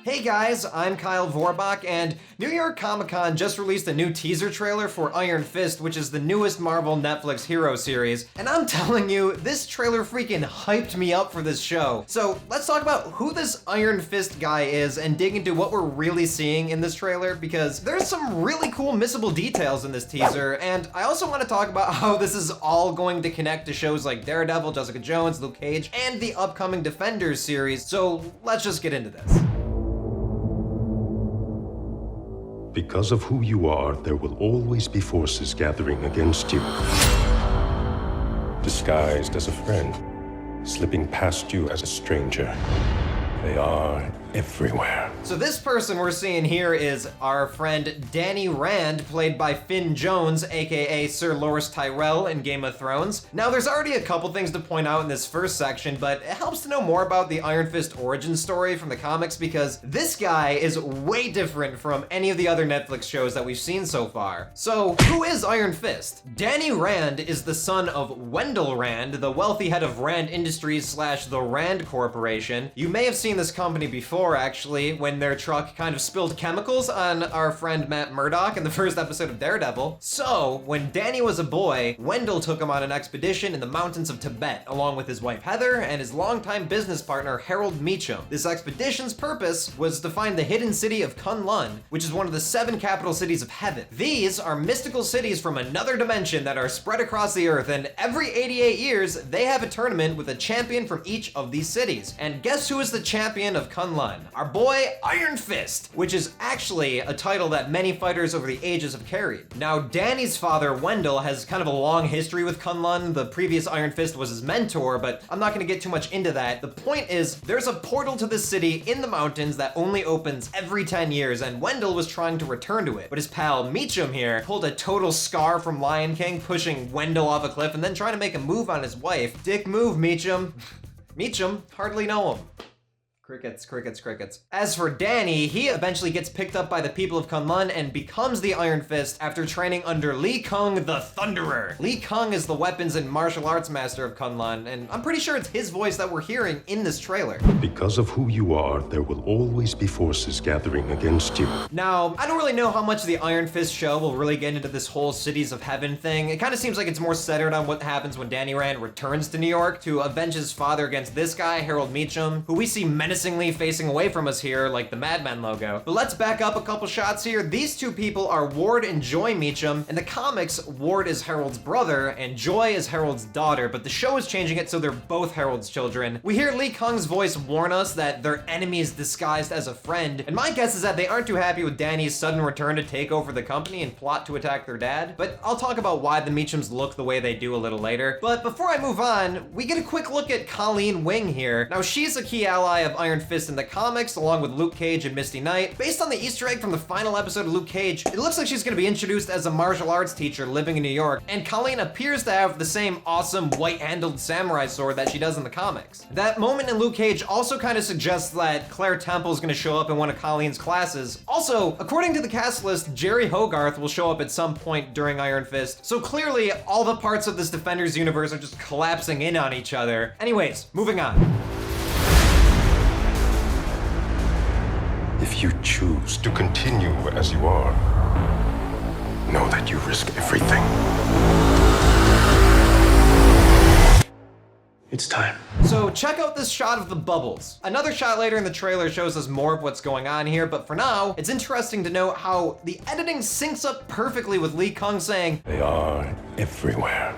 Hey guys, I'm Kyle Vorbach, and New York Comic Con just released a new teaser trailer for Iron Fist, which is the newest Marvel Netflix hero series, and I'm telling you, this trailer freaking hyped me up for this show. So let's talk about who this Iron Fist guy is and dig into what we're really seeing in this trailer, because there's some really cool missable details in this teaser, and I also want to talk about how this is all going to connect to shows like Daredevil, Jessica Jones, Luke Cage, and the upcoming Defenders series, so let's just get into this. Because of who you are, there will always be forces gathering against you. Disguised as a friend, slipping past you as a stranger. They are everywhere. So this person we're seeing here is our friend Danny Rand, played by Finn Jones, aka Sir Loras Tyrell in Game of Thrones. Now there's already a couple things to point out in this first section, but it helps to know more about the Iron Fist origin story from the comics, because this guy is way different from any of the other Netflix shows that we've seen so far. So who is Iron Fist? Danny Rand is the son of Wendell Rand, the wealthy head of Rand Industries / the Rand Corporation. You may have seen this company before, actually, when their truck kind of spilled chemicals on our friend Matt Murdock in the first episode of Daredevil. So, when Danny was a boy, Wendell took him on an expedition in the mountains of Tibet, along with his wife Heather and his longtime business partner Harold Meachum. This expedition's purpose was to find the hidden city of K'un Lun, which is one of the 7 capital cities of heaven. These are mystical cities from another dimension that are spread across the earth, and every 88 years, they have a tournament with a champion from each of these cities. And guess who is the champion of K'un Lun? Our boy, Iron Fist, which is actually a title that many fighters over the ages have carried. Now, Danny's father, Wendell, has kind of a long history with K'un Lun. The previous Iron Fist was his mentor, but I'm not gonna get too much into that. The point is, there's a portal to this city in the mountains that only opens every 10 years, and Wendell was trying to return to it. But his pal, Meachum here, pulled a total Scar from Lion King, pushing Wendell off a cliff and then trying to make a move on his wife. Dick move, Meachum. Meachum, hardly know him. Crickets, crickets, crickets. As for Danny, he eventually gets picked up by the people of K'un Lun and becomes the Iron Fist after training under Lee Kung the Thunderer. Lee Kung is the weapons and martial arts master of K'un Lun, and I'm pretty sure it's his voice that we're hearing in this trailer. Because of who you are, there will always be forces gathering against you. Now, I don't really know how much the Iron Fist show will really get into this whole Cities of Heaven thing. It kind of seems like it's more centered on what happens when Danny Rand returns to New York to avenge his father against this guy, Harold Meachum, who we see menacingly facing away from us here, like the Madman logo. But let's back up a couple shots here. These two people are Ward and Joy Meachum. In the comics, Ward is Harold's brother and Joy is Harold's daughter, but the show is changing it so they're both Harold's children. We hear Lee Kung's voice warn us that their enemy is disguised as a friend, and my guess is that they aren't too happy with Danny's sudden return to take over the company and plot to attack their dad. But I'll talk about why the Meachums look the way they do a little later. But before I move on, we get a quick look at Colleen Wing here. Now, she's a key ally of Iron Fist in the comics, along with Luke Cage and Misty Knight. Based on the Easter egg from the final episode of Luke Cage, it looks like she's gonna be introduced as a martial arts teacher living in New York, and Colleen appears to have the same awesome white-handled samurai sword that she does in the comics. That moment in Luke Cage also kind of suggests that Claire Temple is gonna show up in one of Colleen's classes. Also, according to the cast list, Jerry Hogarth will show up at some point during Iron Fist, so clearly all the parts of this Defenders universe are just collapsing in on each other. Anyways, moving on. If you choose to continue as you are, know that you risk everything. It's time. So check out this shot of the bubbles. Another shot later in the trailer shows us more of what's going on here, but for now, it's interesting to note how the editing syncs up perfectly with Lee Kung saying, They are everywhere.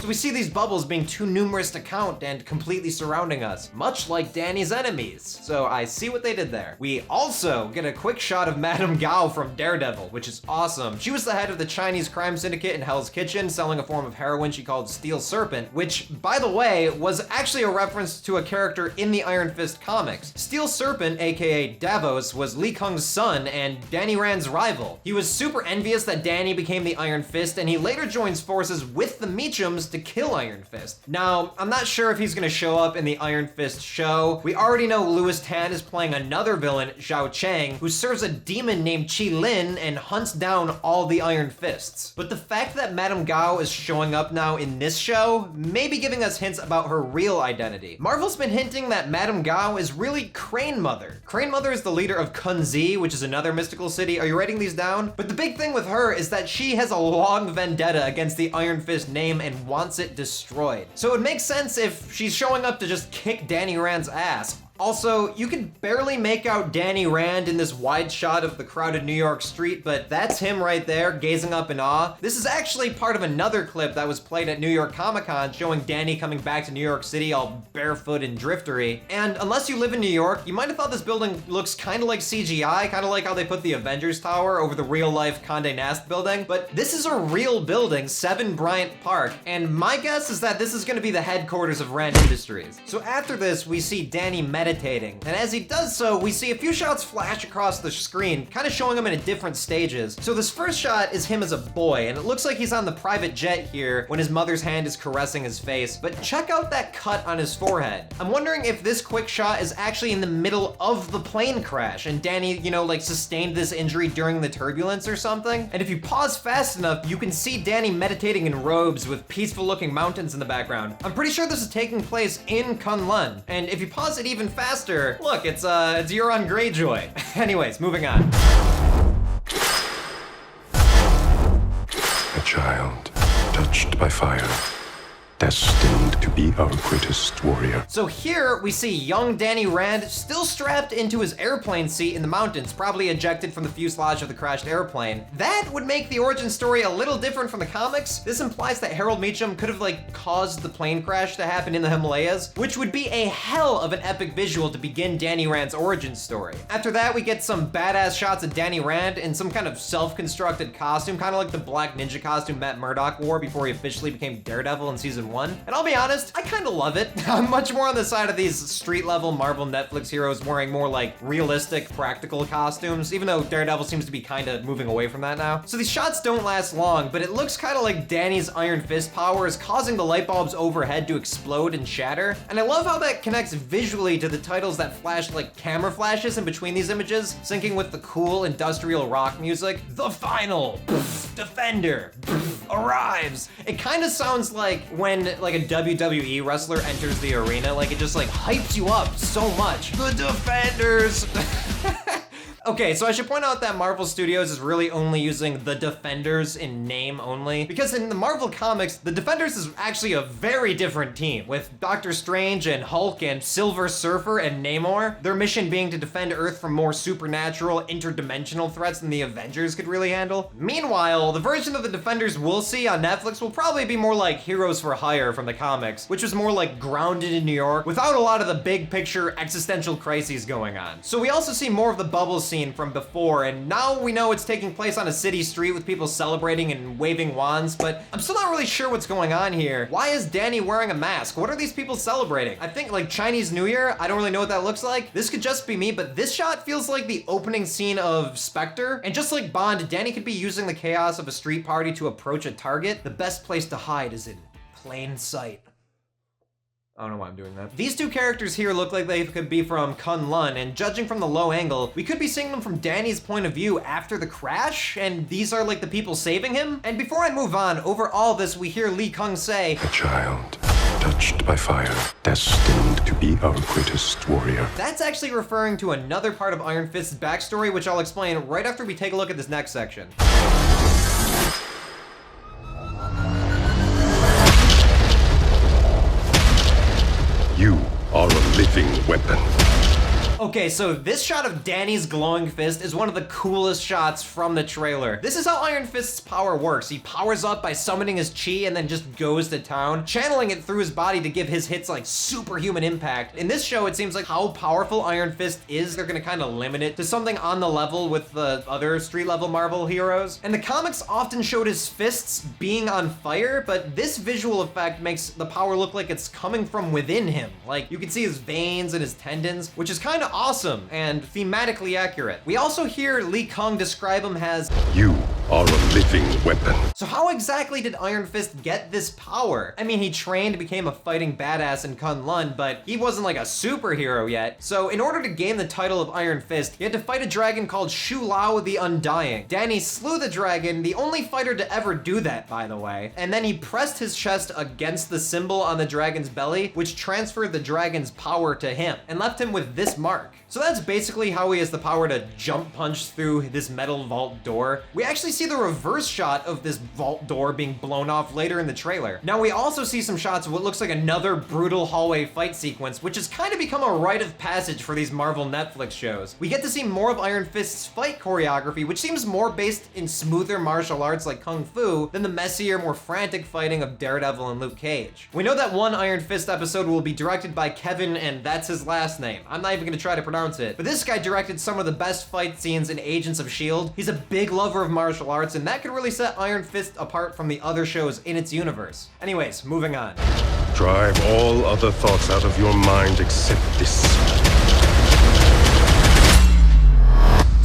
So we see these bubbles being too numerous to count and completely surrounding us, much like Danny's enemies. So I see what they did there. We also get a quick shot of Madame Gao from Daredevil, which is awesome. She was the head of the Chinese crime syndicate in Hell's Kitchen, selling a form of heroin she called Steel Serpent, which, by the way, was actually a reference to a character in the Iron Fist comics. Steel Serpent, aka Davos, was Lee Kung's son and Danny Rand's rival. He was super envious that Danny became the Iron Fist, and he later joins forces with the Meachums to kill Iron Fist. Now, I'm not sure if he's gonna show up in the Iron Fist show. We already know Louis Tan is playing another villain, Zhou Cheng, who serves a demon named K'un Lun and hunts down all the Iron Fists. But the fact that Madame Gao is showing up now in this show may be giving us hints about her real identity. Marvel's been hinting that Madame Gao is really Crane Mother. Crane Mother is the leader of K'un Lun, which is another mystical city. Are you writing these down? But the big thing with her is that she has a long vendetta against the Iron Fist name and wants it destroyed. So it would make sense if she's showing up to just kick Danny Rand's ass. Also, you can barely make out Danny Rand in this wide shot of the crowded New York street, but that's him right there, gazing up in awe. This is actually part of another clip that was played at New York Comic-Con showing Danny coming back to New York City all barefoot and driftery. And unless you live in New York, you might have thought this building looks kind of like CGI, kind of like how they put the Avengers Tower over the real-life Condé Nast building, but this is a real building, 7 Bryant Park, and my guess is that this is going to be the headquarters of Rand Industries. So after this, we see Danny meditating, and as he does so, we see a few shots flash across the screen, kind of showing him in different stages. So this first shot is him as a boy, and it looks like he's on the private jet here when his mother's hand is caressing his face, but check out that cut on his forehead. I'm wondering if this quick shot is actually in the middle of the plane crash, and Danny, you know, like sustained this injury during the turbulence or something. And if you pause fast enough, you can see Danny meditating in robes with peaceful looking mountains in the background. I'm pretty sure this is taking place in K'un Lun, and if you pause it even faster, look, it's Euron Greyjoy. Anyways, moving on. A child touched by fire, destined to be our greatest warrior. So here we see young Danny Rand still strapped into his airplane seat in the mountains, probably ejected from the fuselage of the crashed airplane. That would make the origin story a little different from the comics. This implies that Harold Meachum could have like caused the plane crash to happen in the Himalayas, which would be a hell of an epic visual to begin Danny Rand's origin story. After that, we get some badass shots of Danny Rand in some kind of self-constructed costume, kind of like the black ninja costume Matt Murdock wore before he officially became Daredevil in season 1. And I'll be honest, I kind of love it. I'm much more on the side of these street-level Marvel Netflix heroes wearing more like realistic, practical costumes, even though Daredevil seems to be kind of moving away from that now. So these shots don't last long, but it looks kind of like Danny's Iron Fist power is causing the light bulbs overhead to explode and shatter. And I love how that connects visually to the titles that flash like camera flashes in between these images, syncing with the cool industrial rock music. The Final, Defender, arrives. It kind of sounds like when like a WWE wrestler enters the arena, like it just like hypes you up so much. The Defenders. Okay, so I should point out that Marvel Studios is really only using the Defenders in name only, because in the Marvel comics, the Defenders is actually a very different team, with Doctor Strange and Hulk and Silver Surfer and Namor, their mission being to defend Earth from more supernatural, interdimensional threats than the Avengers could really handle. Meanwhile, the version of the Defenders we'll see on Netflix will probably be more like Heroes for Hire from the comics, which was more like grounded in New York, without a lot of the big picture existential crises going on. So we also see more of the bubble scene from before, and now we know it's taking place on a city street with people celebrating and waving wands, but I'm still not really sure what's going on here. Why is Danny wearing a mask? What are these people celebrating? I think like Chinese New Year? I don't really know what that looks like. This could just be me, but this shot feels like the opening scene of Spectre, and just like Bond, Danny could be using the chaos of a street party to approach a target. The best place to hide is in plain sight. I don't know why I'm doing that. These two characters here look like they could be from K'un Lun, and judging from the low angle, we could be seeing them from Danny's point of view after the crash, and these are like the people saving him. And before I move on, over all this, we hear Lee Kung say, A child touched by fire, destined to be our greatest warrior. That's actually referring to another part of Iron Fist's backstory, which I'll explain right after we take a look at this next section. You are a living weapon. Okay, so this shot of Danny's glowing fist is one of the coolest shots from the trailer. This is how Iron Fist's power works. He powers up by summoning his chi and then just goes to town, channeling it through his body to give his hits like superhuman impact. In this show, it seems like how powerful Iron Fist is, they're gonna kind of limit it to something on the level with the other street level Marvel heroes. And the comics often showed his fists being on fire, but this visual effect makes the power look like it's coming from within him. Like you can see his veins and his tendons, which is kind of awesome and thematically accurate. We also hear Lee Kung describe him as, You are a living weapon. So how exactly did Iron Fist get this power? I mean, he trained, became a fighting badass in K'un Lun, but he wasn't like a superhero yet. So in order to gain the title of Iron Fist, he had to fight a dragon called Shu Lao the Undying. Danny slew the dragon, the only fighter to ever do that, by the way. And then he pressed his chest against the symbol on the dragon's belly, which transferred the dragon's power to him and left him with this mark. So that's basically how he has the power to jump punch through this metal vault door. We actually see the reverse shot of this vault door being blown off later in the trailer. Now we also see some shots of what looks like another brutal hallway fight sequence, which has kind of become a rite of passage for these Marvel Netflix shows. We get to see more of Iron Fist's fight choreography, which seems more based in smoother martial arts like Kung Fu than the messier, more frantic fighting of Daredevil and Luke Cage. We know that one Iron Fist episode will be directed by Kevin, and that's his last name. I'm not even gonna try to pronounce it, but this guy directed some of the best fight scenes in Agents of S.H.I.E.L.D. He's a big lover of martial arts, and that could really set Iron Fist apart from the other shows in its universe. Anyways, moving on. Drive all other thoughts out of your mind except this.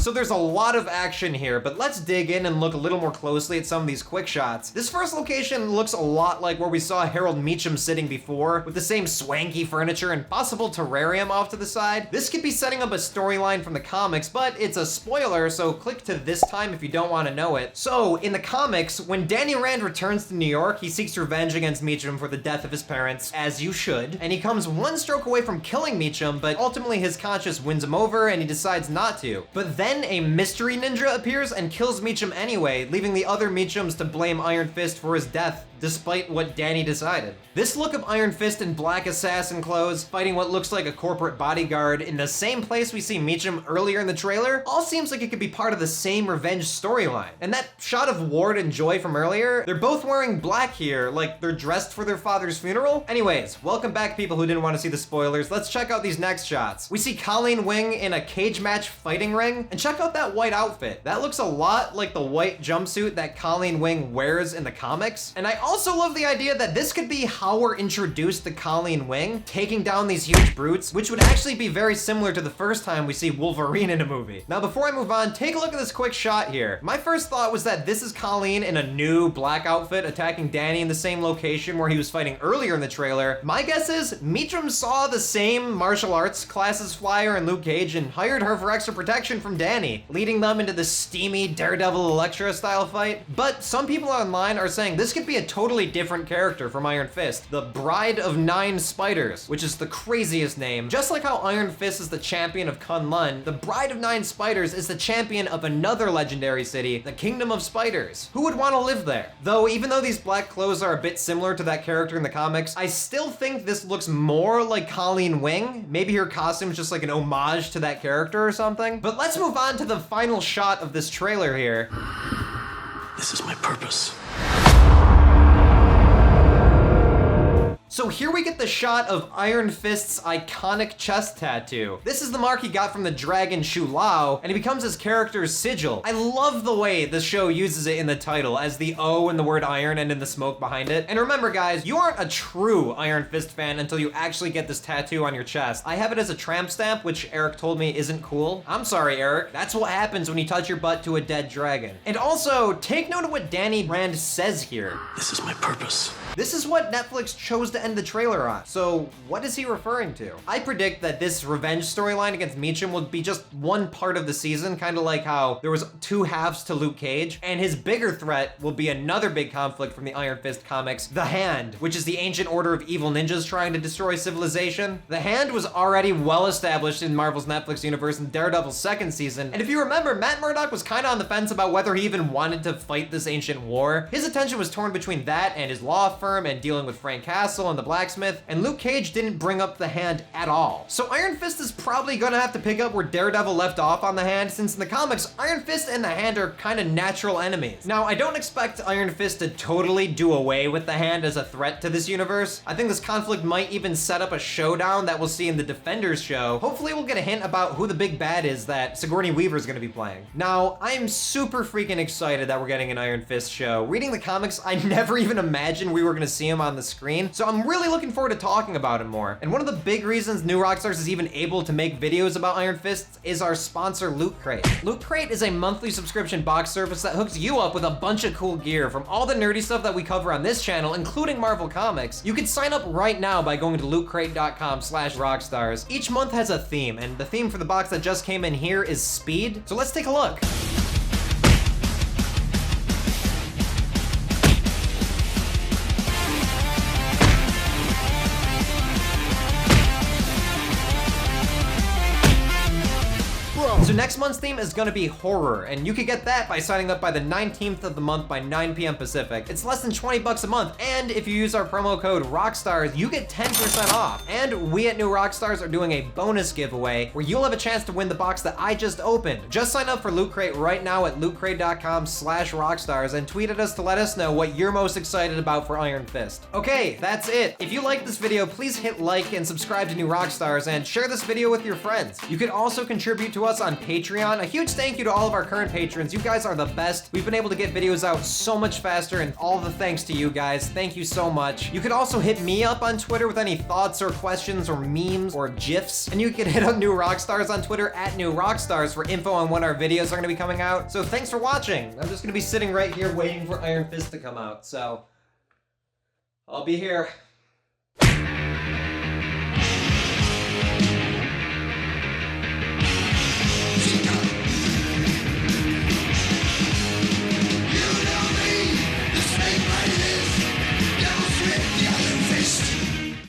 So there's a lot of action here, but let's dig in and look a little more closely at some of these quick shots. This first location looks a lot like where we saw Harold Meachum sitting before, with the same swanky furniture and possible terrarium off to the side. This could be setting up a storyline from the comics, but it's a spoiler, so click to this time if you don't want to know it. So, in the comics, when Danny Rand returns to New York, he seeks revenge against Meachum for the death of his parents, as you should, and he comes one stroke away from killing Meachum, but ultimately his conscience wins him over and he decides not to. But then a mystery ninja appears and kills Meachum anyway, leaving the other Meachums to blame Iron Fist for his death, despite what Danny decided. This look of Iron Fist in black assassin clothes, fighting what looks like a corporate bodyguard in the same place we see Meachum earlier in the trailer, all seems like it could be part of the same revenge storyline. And that shot of Ward and Joy from earlier, they're both wearing black here, like they're dressed for their father's funeral. Anyways, welcome back people who didn't want to see the spoilers. Let's check out these next shots. We see Colleen Wing in a cage match fighting ring, and check out that white outfit. That looks a lot like the white jumpsuit that Colleen Wing wears in the comics. And I also love the idea that this could be how we're introduced to Colleen Wing, taking down these huge brutes, which would actually be very similar to the first time we see Wolverine in a movie. Now, before I move on, take a look at this quick shot here. My first thought was that this is Colleen in a new black outfit attacking Danny in the same location where he was fighting earlier in the trailer. My guess is Meachum saw the same martial arts classes flyer in Luke Cage and hired her for extra protection from Danny, leading them into the steamy Daredevil Elektra style fight. But some people online are saying this could be a totally different character from Iron Fist, the Bride of Nine Spiders, which is the craziest name. Just like how Iron Fist is the champion of K'un Lun, the Bride of Nine Spiders is the champion of another legendary city, the Kingdom of Spiders. Who would want to live there? Though, even though these black clothes are a bit similar to that character in the comics, I still think this looks more like Colleen Wing. Maybe her costume is just like an homage to that character or something. But let's move on to the final shot of this trailer here. This is my purpose. So here we get the shot of Iron Fist's iconic chest tattoo. This is the mark he got from the dragon Shu Lao, and he becomes his character's sigil. I love the way the show uses it in the title, as the O in the word iron and in the smoke behind it. And remember guys, you aren't a true Iron Fist fan until you actually get this tattoo on your chest. I have it as a tramp stamp, which Eric told me isn't cool. I'm sorry, Eric. That's what happens when you touch your butt to a dead dragon. And also, take note of what Danny Rand says here. This is my purpose. This is what Netflix chose to end the trailer on. So what is he referring to? I predict that this revenge storyline against Meachum will be just one part of the season, kind of like how there was two halves to Luke Cage, and his bigger threat will be another big conflict from the Iron Fist comics, the Hand, which is the ancient order of evil ninjas trying to destroy civilization. The Hand was already well established in Marvel's Netflix universe in Daredevil's second season, and if you remember, Matt Murdock was kind of on the fence about whether he even wanted to fight this ancient war. His attention was torn between that and his law firm and dealing with Frank Castle and the blacksmith, and Luke Cage didn't bring up the Hand at all. So Iron Fist is probably gonna have to pick up where Daredevil left off on the Hand, since in the comics, Iron Fist and the Hand are kind of natural enemies. Now, I don't expect Iron Fist to totally do away with the Hand as a threat to this universe. I think this conflict might even set up a showdown that we'll see in the Defenders show. Hopefully we'll get a hint about who the big bad is that Sigourney Weaver is gonna be playing. Now, I'm super freaking excited that we're getting an Iron Fist show. Reading the comics, I never even imagined we were we're gonna see him on the screen. So I'm really looking forward to talking about him more. And one of the big reasons New Rockstars is even able to make videos about Iron Fists is our sponsor, Loot Crate. Loot Crate is a monthly subscription box service that hooks you up with a bunch of cool gear from all the nerdy stuff that we cover on this channel, including Marvel Comics. You can sign up right now by going to lootcrate.com/rockstars. Each month has a theme, and the theme for the box that just came in here is speed. So let's take a look. So next month's theme is gonna be horror, and you can get that by signing up by the 19th of the month by 9 p.m. Pacific. It's less than 20 bucks a month, and if you use our promo code ROCKSTARS, you get 10% off. And we at New Rockstars are doing a bonus giveaway where you'll have a chance to win the box that I just opened. Just sign up for Loot Crate right now at lootcrate.com/rockstars and tweet at us to let us know what you're most excited about for Iron Fist. Okay, that's it. If you liked this video, please hit like and subscribe to New Rockstars and share this video with your friends. You can also contribute to us on Patreon. A huge thank you to all of our current patrons. You guys are the best. We've been able to get videos out so much faster, and all the thanks to you guys. Thank you so much. You could also hit me up on Twitter with any thoughts or questions or memes or GIFs, and you can hit up New Rockstars on Twitter at New Rockstars for info on when our videos are going to be coming out. So thanks for watching. I'm just going to be sitting right here waiting for Iron Fist to come out, so I'll be here.